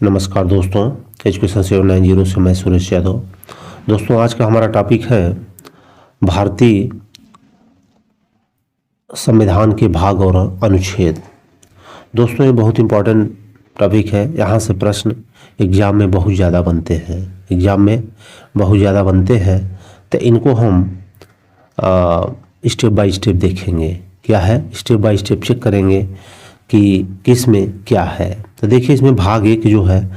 नमस्कार दोस्तों, एजुकेशन 790 से मैं सुरेश यादव। दोस्तों, आज का हमारा टॉपिक है भारतीय संविधान के भाग और अनुच्छेद। दोस्तों, ये बहुत इम्पोर्टेंट टॉपिक है। यहाँ से प्रश्न एग्ज़ाम में बहुत ज़्यादा बनते हैं तो इनको हम स्टेप बाय स्टेप देखेंगे। क्या है, स्टेप बाय स्टेप चेक करेंगे कि किस में क्या है। तो देखिए, इसमें भाग 1 जो है,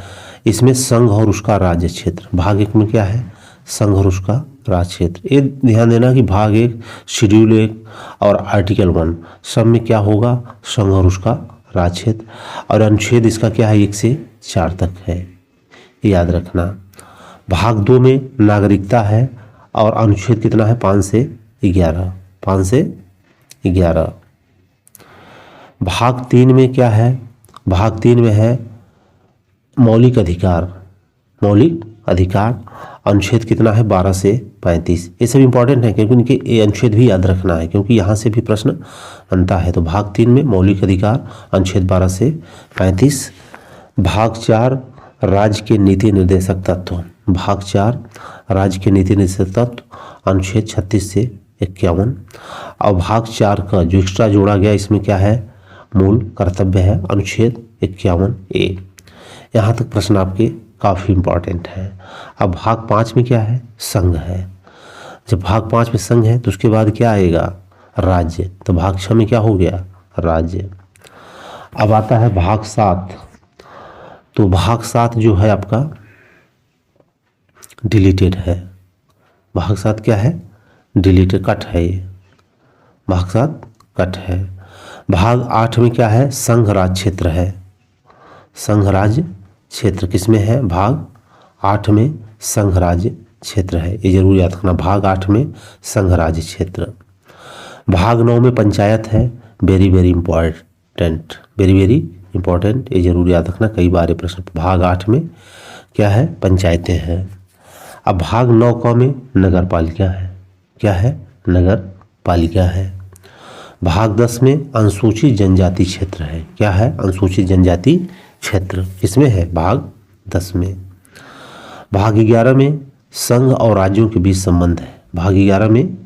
इसमें संघ और उसका राज्य क्षेत्र। भाग 1 में क्या है, संघ और उसका राज्य क्षेत्र। ये ध्यान देना कि भाग 1, शेड्यूल 1 और आर्टिकल 1 सब में क्या होगा, संघ और उसका राज्य क्षेत्र। और अनुच्छेद इसका क्या है, 1 से 4 तक है, याद रखना। भाग 2 में नागरिकता है और अनुच्छेद कितना है, 5 से 11। भाग 3 में क्या है, भाग 3 में है मौलिक अधिकार। अनुच्छेद कितना है, 12 से 35। ये सब इंपॉर्टेंट है क्योंकि इनके ये अनुच्छेद भी याद रखना है, क्योंकि यहाँ से भी प्रश्न बनता है। तो भाग 3 में मौलिक अधिकार, अनुच्छेद 12 से 35। भाग 4 राज्य के नीति निर्देशक तत्व। भाग 4 राज्य के नीति निर्देशक तत्व, अनुच्छेद 36 से 51। और भाग 4 का जो एक्स्ट्रा जोड़ा गया, इसमें क्या है, मूल कर्तव्य है, अनुच्छेद 51A। यहाँ तक प्रश्न आपके काफ़ी इम्पॉर्टेंट है। अब भाग 5 में क्या है, संघ है। जब भाग 5 में संघ है तो उसके बाद क्या आएगा, राज्य। तो भाग 6 में क्या हो गया, राज्य। अब आता है भाग 7। तो भाग 7 जो है आपका डिलीटेड है। भाग 7 क्या है, डिलीटेड, कट है ये। भाग 7 कट है। भाग 8 में क्या है, संघ राज्य क्षेत्र है। संघ राज्य क्षेत्र किसमें है, भाग 8 में संघ राज्य क्षेत्र है, ये जरूर याद रखना। भाग 8 में संघ राज्य क्षेत्र। भाग 9 में पंचायत है, वेरी वेरी इंपॉर्टेंट, ये जरूर याद रखना, कई बार ये प्रश्न। भाग 8 में क्या है, पंचायतें हैं। अब भाग 9 क में नगर पालिका है। क्या है, नगर पालिका है। भाग 10 में अनुसूचित जनजाति क्षेत्र है। क्या है, अनुसूचित जनजाति क्षेत्र किसमें है, भाग 10 में। भाग 11 में संघ और राज्यों के बीच संबंध है। भाग 11 में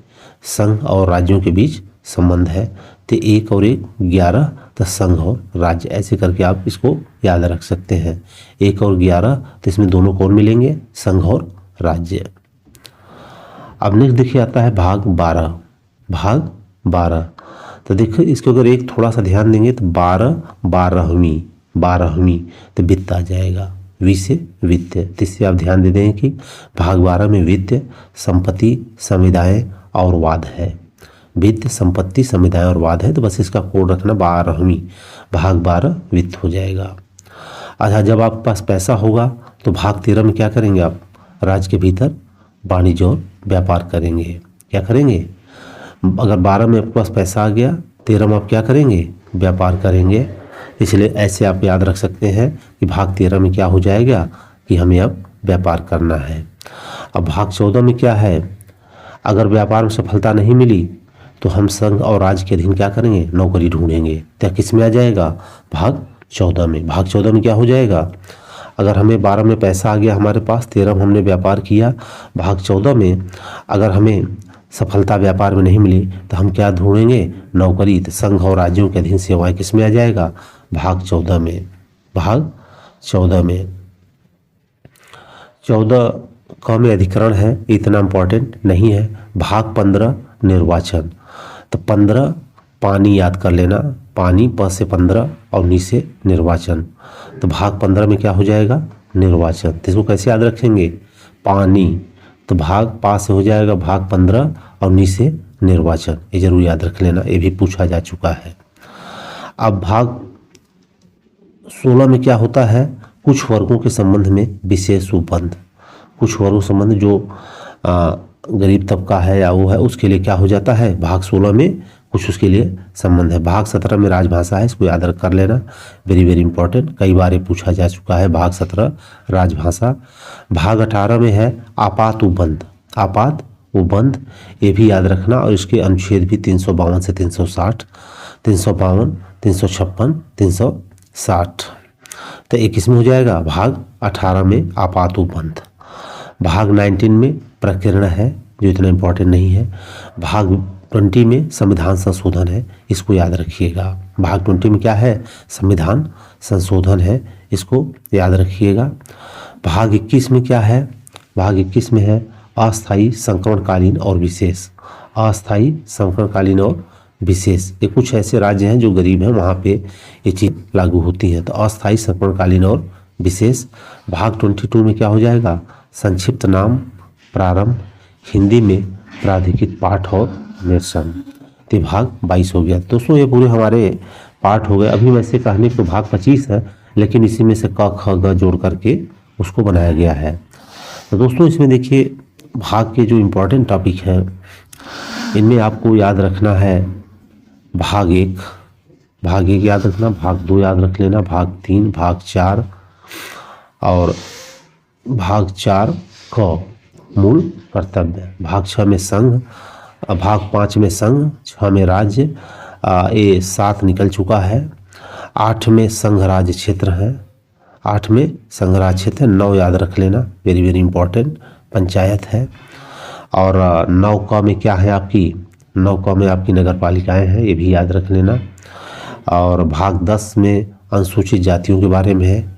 संघ और राज्यों के बीच संबंध है। तो 1 और 1 11, तो संघ और राज्य, ऐसे करके आप इसको याद रख सकते हैं। 1 और 11, तो इसमें दोनों कौन मिलेंगे, संघ और राज्य। अब नेक्स्ट देखिए आता है भाग 12। भाग 12, तो देखो इसको अगर एक थोड़ा सा ध्यान देंगे तो 12वीं तो वित्त आ जाएगा, वी से वित्त। तो इससे आप ध्यान दे दें कि भाग 12 में वित्त, संपत्ति, समुदाय और वाद है। वित्त, संपत्ति, समुदाय और वाद है, तो बस इसका कोड रखना 12वीं। भाग 12 वित्त हो जाएगा। अच्छा, जब आपके पास पैसा होगा तो भाग 13 में क्या करेंगे आप, राज्य के भीतर वाणिज्य और व्यापार करेंगे। क्या करेंगे, अगर 12 में आपके पास पैसा आ गया, 13 में आप क्या करेंगे, व्यापार करेंगे। इसलिए ऐसे आप याद रख सकते हैं कि भाग 13 में क्या हो जाएगा कि हमें अब व्यापार करना है। अब भाग 14 में क्या है, अगर व्यापार में सफलता नहीं मिली तो हम संघ और राज्य के अधीन क्या करेंगे, नौकरी ढूंढेंगे। तो किस में आ जाएगा, भाग 14 में। भाग 14 में क्या हो जाएगा, अगर हमें 12 में पैसा आ गया हमारे पास, 13 में हमने व्यापार किया, भाग 14 में अगर हमें सफलता व्यापार में नहीं मिली तो हम क्या ढूंढेंगे, नौकरी। तो संघ और राज्यों के अधीन सेवाएं किस में आ जाएगा, भाग 14 में। भाग 14 में 14 का में अधिकरण है, इतना इम्पोर्टेंट नहीं है। भाग 15 निर्वाचन। तो 15 पानी याद कर लेना, पानी, प से 15 और नी से निर्वाचन। तो भाग 15 में क्या हो जाएगा, निर्वाचन। तो इसको कैसे याद रखेंगे, पानी, तो भाग पा से हो जाएगा भाग 15 और नी से निर्वाचन, ये जरूर याद रख लेना, ये भी पूछा जा चुका है। अब भाग 16 में क्या होता है, कुछ वर्गों के संबंध में विशेष उपबंध। कुछ वर्गों संबंध जो गरीब तबका है या वो है, उसके लिए क्या हो जाता है, भाग 16 में कुछ उसके लिए संबंध है। भाग 17 में राजभाषा है, इसको याद कर लेना, वेरी वेरी इंपॉर्टेंट, कई बार ये पूछा जा चुका है। भाग 17 राजभाषा। भाग 18 में है आपात उपबंध। आपात उपबंध, ये भी याद रखना, और इसके अनुच्छेद भी 352 से 360, 352, 356, 360। तो 21 में हो जाएगा। भाग 18 में आपात उपबंध। भाग 19 में प्रकीर्ण है जो इतना इम्पोर्टेंट नहीं है। भाग 20 में संविधान संशोधन है, इसको याद रखिएगा। भाग 20 में क्या है? संविधान संशोधन है, इसको याद रखिएगा। भाग 21 में क्या है? भाग 21 में है अस्थायी संक्रमणकालीन और विशेष। अस्थायी संक्रमणकालीन और विशेष, ये कुछ ऐसे राज्य हैं जो गरीब हैं, वहाँ पे ये चीज़ लागू होती हैं। तो अस्थायी संक्रमणकालीन और विशेष। भाग 22 में क्या हो जाएगा? संक्षिप्त नाम प्रारंभ, हिंदी में प्राधिकृत पाठ और निरसन। तो भाग 22 हो गया। दोस्तों ये पूरे हमारे पाठ हो गए। अभी वैसे कहने को भाग 25 है, लेकिन इसी में से क ख ग जोड़ करके उसको बनाया गया है। तो दोस्तों इसमें देखिए भाग के जो इम्पोर्टेंट टॉपिक हैं इनमें आपको याद रखना है भाग 1, भाग 1 याद रखना, भाग 2 याद रख लेना, भाग 3, भाग 4 और भाग 4 क मूल कर्तव्य, भाग 6 में संघ, भाग 5 में संघ, 6 में राज्य, ये 7 निकल चुका है। 8 में संघ राज्य क्षेत्र है, 8 में संघ राज्य क्षेत्र, 9 याद रख लेना, वेरी वेरी इंपॉर्टेंट, पंचायत है। और 9 क में क्या है आपकी? 9 क में आपकी नगर पालिकाएँ हैं, ये भी याद रख लेना। और भाग 10 में अनुसूचित जातियों के बारे में है।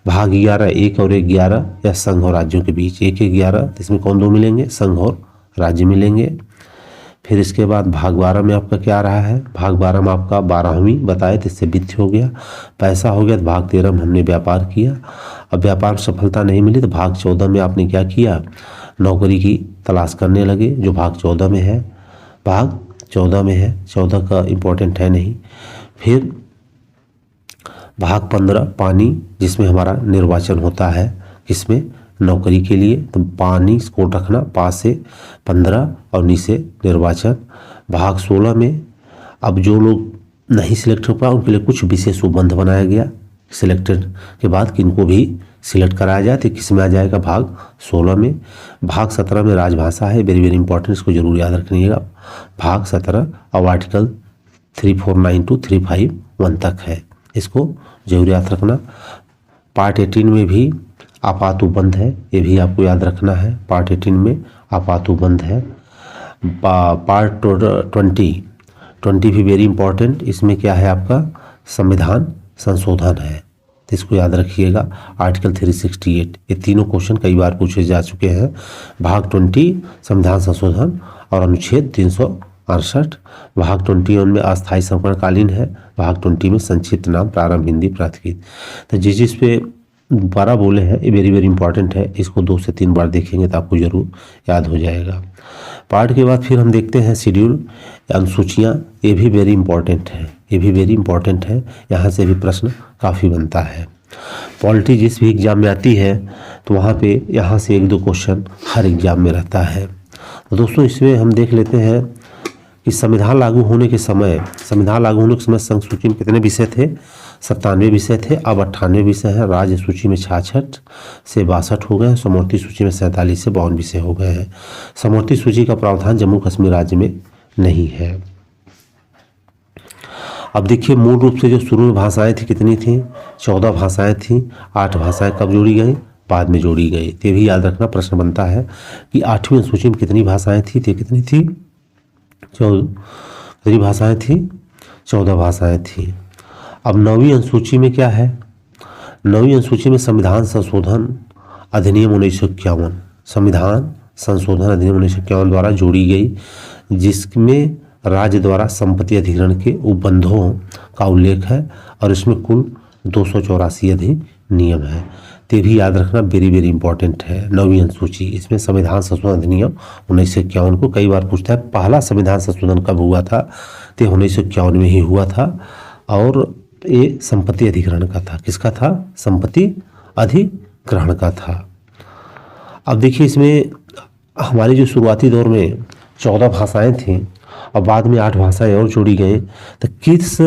भाग 11 1 और 11 या संघ और राज्यों के बीच, 1 11, इसमें कौन दो मिलेंगे? संघ और राज्य मिलेंगे। फिर इसके बाद भाग 12 में आपका क्या रहा है? भाग 12 में आपका 12वीं बताए तो इससे वित्त हो गया, पैसा हो गया। तो भाग 13 में हमने व्यापार किया, अब व्यापार सफलता नहीं मिली तो भाग 14 में आपने क्या किया? नौकरी की तलाश करने लगे, जो भाग 14 में है। भाग 14 में है, 14 का इम्पोर्टेंट है नहीं। फिर भाग 15 पानी, जिसमें हमारा निर्वाचन होता है, किसमें? नौकरी के लिए। तो पानी को रखना, पा से 15 और नी से निर्वाचन। भाग 16 में अब जो लोग नहीं सिलेक्ट हो पाए उनके लिए कुछ विशेष उपबंध बनाया गया, सिलेक्टेड के बाद किनको भी सिलेक्ट कराया जाए। तो किस में आ जाएगा? भाग 16 में। भाग 17 में राजभाषा है, वेरी वेरी इंपॉर्टेंट, इसको जरूर याद रखिएगा। भाग 17 और आर्टिकल 349 to 351 तक है, इसको जरूर याद रखना। पार्ट 18 में भी आपात उपबंध है, ये भी आपको याद रखना है। पार्ट 18 में आपात उपबंध है। पार्ट 20 भी वेरी इंपॉर्टेंट, इसमें क्या है आपका? संविधान संशोधन है, तो इसको याद रखिएगा। आर्टिकल 368, ये तीनों क्वेश्चन कई बार पूछे जा चुके हैं। भाग 20 संविधान संशोधन और अनुच्छेद 368। भाग 21 में अस्थायी संक्रमणकालीन है। भाग 20 में संक्षिप्त नाम प्रारंभ, हिंदी प्राधिकृत। तो जिस पे 12 बोले हैं ये वेरी वेरी इंपॉर्टेंट है, इसको 2 से 3 बार देखेंगे तो आपको जरूर याद हो जाएगा। पार्ट के बाद फिर हम देखते हैं शेड्यूल, अनुसूचियाँ, ये भी वेरी इंपॉर्टेंट है, ये भी वेरी इंपॉर्टेंट है, यहाँ से भी प्रश्न काफ़ी बनता है। पॉलिटी जिस भी एग्जाम में आती है तो वहाँ पे यहाँ से 1-2 क्वेश्चन हर एग्जाम में रहता है। तो दोस्तों इसमें हम देख लेते हैं कि संविधान लागू होने के समय संघ सूची में कितने विषय थे? 97 विषय थे, अब 98 विषय हैं। राज्य सूची में 66 से 62 हो गए हैं। समवर्ती सूची में 47 से 52 विषय हो गए हैं। समवर्ती सूची का प्रावधान जम्मू कश्मीर राज्य में नहीं है। अब देखिए मूल रूप से जो शुरू में भाषाएं थी कितनी थी? 14 भाषाएं थी। 8 भाषाएं कब जोड़ी गई? बाद में जोड़ी गई। ये भी याद रखना, प्रश्न बनता है कि 8वीं सूची में कितनी भाषाएं थी? तो कितनी थी? 14 भाषाएं थी, 14 भाषाएं थी। अब 9वीं अनुसूची में क्या है? 9वीं अनुसूची में संविधान संशोधन अधिनियम 1951, संविधान संशोधन अधिनियम 1951 द्वारा जोड़ी गई, जिसमें राज्य द्वारा संपत्ति अधिग्रहण के उपबंधों का उल्लेख है और इसमें कुल 284 अधिनियम है। ते भी याद रखना, वेरी वेरी इंपॉर्टेंट है। 9वीं अनुसूची, इसमें संविधान संशोधन अधिनियम 1951 को कई बार पूछता है। पहला संविधान संशोधन कब हुआ था? तो 1951 में ही हुआ था और ये संपत्ति अधिग्रहण का था। किसका था? संपत्ति अधिग्रहण का था। अब देखिए इसमें हमारी जो शुरुआती दौर में 14 भाषाएं थीं और बाद में 8 भाषाएं और जोड़ी गई, तो किस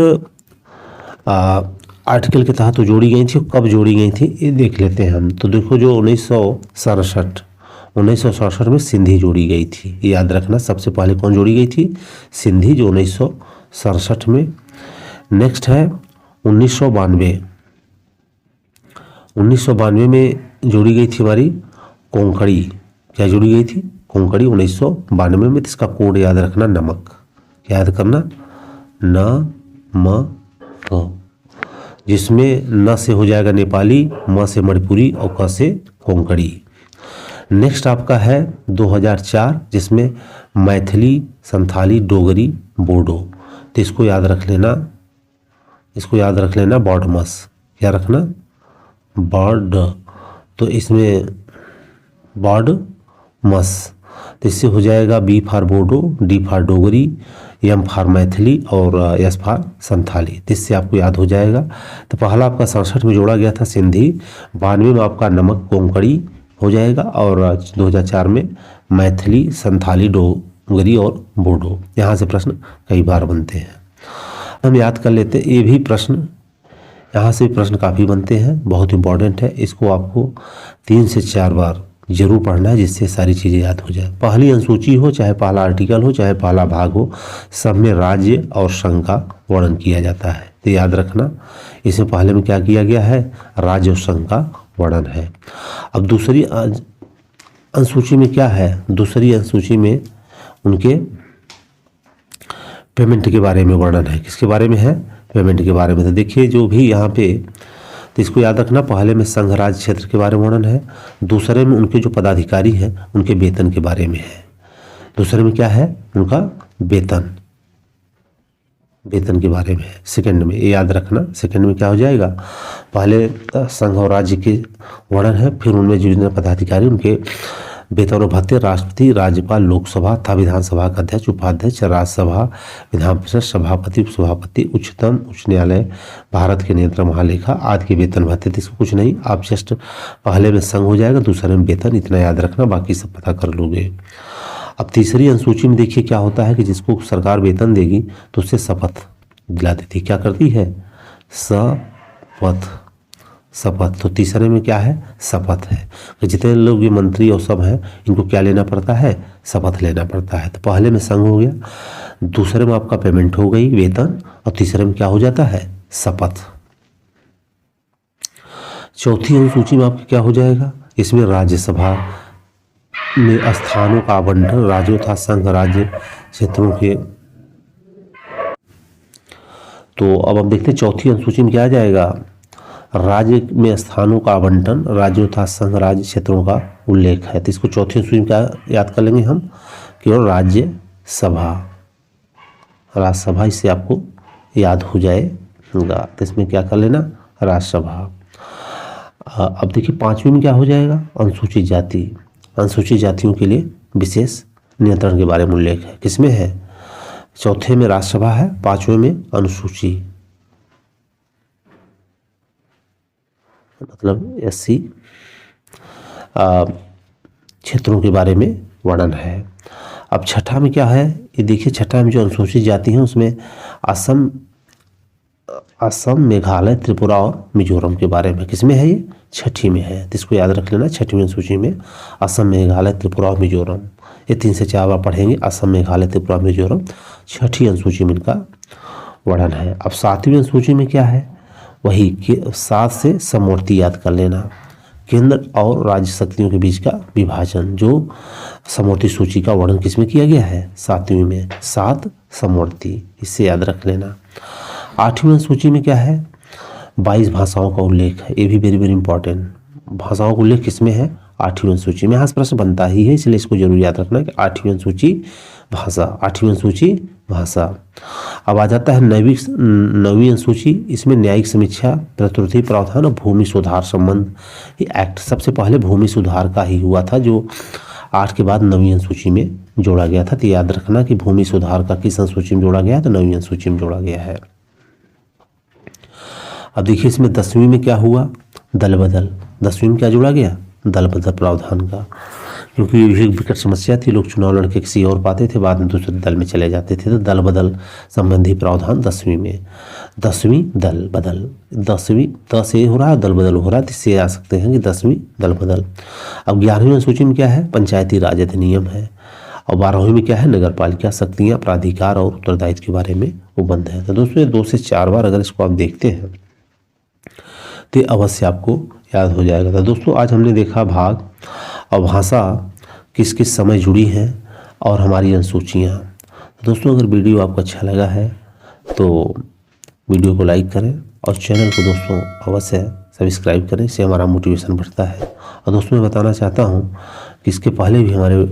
आर्टिकल के तहत तो जोड़ी गई थी, कब जोड़ी गई थी ये देख लेते हैं हम। तो देखो जो 1967 में सिंधी जोड़ी गई थी, ये याद रखना। सबसे पहले कौन जोड़ी गई थी? सिंधी, जो 1967 में। नेक्स्ट है 1992, 1992 में जोड़ी गई थी हमारी कोंकणी। क्या जोड़ी गई थी? कोंकणी 1992 में। इसका कोड याद रखना नमक। क्या याद करना? न-म-क, जिसमें न से हो जाएगा नेपाली, म से मणिपुरी और क से कोंकणी। नेक्स्ट आपका है 2004, जिसमें मैथिली, संथाली, डोगरी, बोडो। तो इसको याद रख लेना, बॉडमस। क्या रखना? बॉड। तो इसमें बॉडमस। तो इससे हो जाएगा B for Bodo, D for Dogri, M for Maithili और एस फॉर संथाली। तो इससे आपको याद हो जाएगा। तो पहला आपका 67 में जोड़ा गया था सिंधी, 92 में आपका नमक कोंकणी हो जाएगा और 2004 में मैथिली, संथाली, डोगरी और बोडो। यहाँ से प्रश्न कई बार बनते हैं, हम याद कर लेते हैं। ये भी प्रश्न, यहाँ से प्रश्न काफ़ी बनते हैं, बहुत इंपॉर्टेंट है। इसको आपको 3 से 4 बार जरूर पढ़ना है, जिससे सारी चीज़ें याद हो जाए। पहली अनुसूची हो, चाहे पहला आर्टिकल हो, चाहे पहला भाग हो, सब में राज्य और संघ का वर्णन किया जाता है। तो याद रखना, इसमें पहले में क्या किया गया है? राज्य और संघ का वर्णन है। अब दूसरी अनुसूची में क्या है? दूसरी अनुसूची में उनके पेमेंट के बारे में वर्णन है। किसके बारे में है? पेमेंट के बारे में। तो देखिए जो भी यहाँ पे, तो इसको याद रखना, पहले में संघ राज्य क्षेत्र के बारे में वर्णन है, दूसरे में उनके जो पदाधिकारी हैं उनके वेतन के बारे में है। दूसरे में क्या है? उनका वेतन के बारे में है। सेकंड में ये याद रखना, सेकंड में क्या हो जाएगा? पहले संघ और राज्य के वर्णन है, फिर उनमें जो पदाधिकारी उनके वेतन और भत्ते, राष्ट्रपति, राज्यपाल, लोकसभा तथा विधानसभा का अध्यक्ष, उपाध्यक्ष, राज्यसभा, विधान परिषद, सभापति, उपसभापति, उच्चतम उच्च न्यायालय, भारत के नियंत्रक महालेखा आदि के वेतन भत्ते। तो इसको कुछ नहीं, आप जस्ट पहले में संघ हो जाएगा, दूसरे में वेतन, इतना याद रखना, बाकी सब पता कर लोगे। अब तीसरी अनुसूची में देखिए क्या होता है कि जिसको सरकार वेतन देगी तो उससे शपथ दिला देती। क्या करती है? शपथ। तो तीसरे में क्या है? शपथ है। तो जितने लोग भी मंत्री और सब हैं, इनको क्या लेना पड़ता है? शपथ लेना पड़ता है। तो पहले में संघ हो गया, दूसरे में आपका पेमेंट हो गई, वेतन, और तीसरे में क्या हो जाता है? शपथ। चौथी अनुसूची में आपका क्या हो जाएगा? इसमें राज्यसभा में स्थानों का आवंटन राज्यों तथा संघ राज्य क्षेत्रों के। तो अब हम देखते हैं चौथी अनुसूची में क्या आ जाएगा? राज्य में स्थानों का आवंटन राज्यों तथा संघ राज्य क्षेत्रों का उल्लेख है। तो इसको चौथी अनुसूची में क्या याद कर लेंगे हम? केवल राज्यसभा, इससे आपको याद हो जाएगा। तो इसमें क्या कर लेना? राज्यसभा। अब देखिए पांचवी में क्या हो जाएगा? अनुसूचित जाति। अनुसूचित जातियों के लिए विशेष नियंत्रण के बारे में उल्लेख है। किसमें है? चौथे में राज्यसभा है, पांचवें में अनुसूची, मतलब एससी क्षेत्रों के बारे में वर्णन है। अब छठा में क्या है? ये देखिए छठा में जो अनुसूचित जाति हैं उसमें असम, मेघालय, त्रिपुरा और मिजोरम के बारे में। किसमें है ये? छठी में है। तो इसको याद रख लेना, छठवीं अनुसूची में असम, मेघालय, त्रिपुरा और मिजोरम। ये 3 से 4 बार पढ़ेंगे। असम, मेघालय, त्रिपुरा, मिजोरम, छठी अनुसूची में इनका वर्णन है। अब सातवीं अनुसूची में क्या है? वही 7 से समवर्ती याद कर लेना, केंद्र और राज्य शक्तियों के बीच का विभाजन। जो समवर्ती सूची का वर्णन किसमें किया गया है? 7वीं में, 7 समवर्ती, इससे याद रख लेना। 8वीं सूची में क्या है? 22 भाषाओं का उल्लेख है। ये भी वेरी वेरी इंपॉर्टेंट। भाषाओं का उल्लेख किसमें है? 8वीं सूची में। यहाँ से प्रश्न बनता ही है, इसलिए इसको जरूर याद रखना कि 8वीं सूची भाषा, 8वीं सूची भाषा। अब आ जाता है 9वीं अनुसूची। इसमें न्यायिक समीक्षा, प्रतिरोधी प्रावधान और भूमि सुधार संबंध एक्ट। सबसे पहले भूमि सुधार का ही हुआ था, जो 8 के बाद 9वीं अनुसूची में जोड़ा गया था। तो याद रखना कि भूमि सुधार का किस अनुसूची में जोड़ा गया है? तो 9वीं अनुसूची में जोड़ा गया है। अब देखिए इसमें 10वीं में क्या हुआ? दल बदल। 10वीं में क्या जोड़ा गया? दल बदल प्रावधान का, क्योंकि ये विकट समस्या थी, लोग चुनाव लड़के किसी और पाते थे, बाद में दूसरे दल में चले जाते थे। तो दल बदल संबंधी प्रावधान 10वीं में। 10वीं दल बदल, 10वीं 10 ये हो रहा है, दल बदल हो रहा है, तो इससे आ सकते हैं कि 10वीं दल बदल। अब 11वीं अनुसूची में क्या है? पंचायती राज अधिनियम है। और 12वीं में क्या है? नगर पालिका शक्तियाँ, प्राधिकार और उत्तरदायित्व के बारे में उपबंध है। तो दोस्तों 2 से 4 बार अगर इसको आप देखते हैं तो अवश्य आपको याद हो जाएगा। तो दोस्तों आज हमने देखा भाग और भाषा किस किस समय जुड़ी हैं और हमारी अनुसूचियाँ। तो दोस्तों अगर वीडियो आपको अच्छा लगा है तो वीडियो को लाइक करें और चैनल को दोस्तों अवश्य सब्सक्राइब करें, इससे हमारा मोटिवेशन बढ़ता है। और दोस्तों मैं बताना चाहता हूँ कि इसके पहले भी हमारे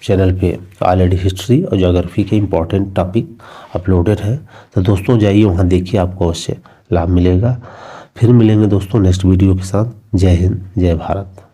चैनल पे ऑलरेडी हिस्ट्री और ज्योग्राफी के इम्पोर्टेंट टॉपिक अपलोडेड है। तो दोस्तों जाइए वहाँ देखिए, आपको अवश्य लाभ मिलेगा। फिर मिलेंगे दोस्तों नेक्स्ट वीडियो के साथ। जय हिंद, जय भारत।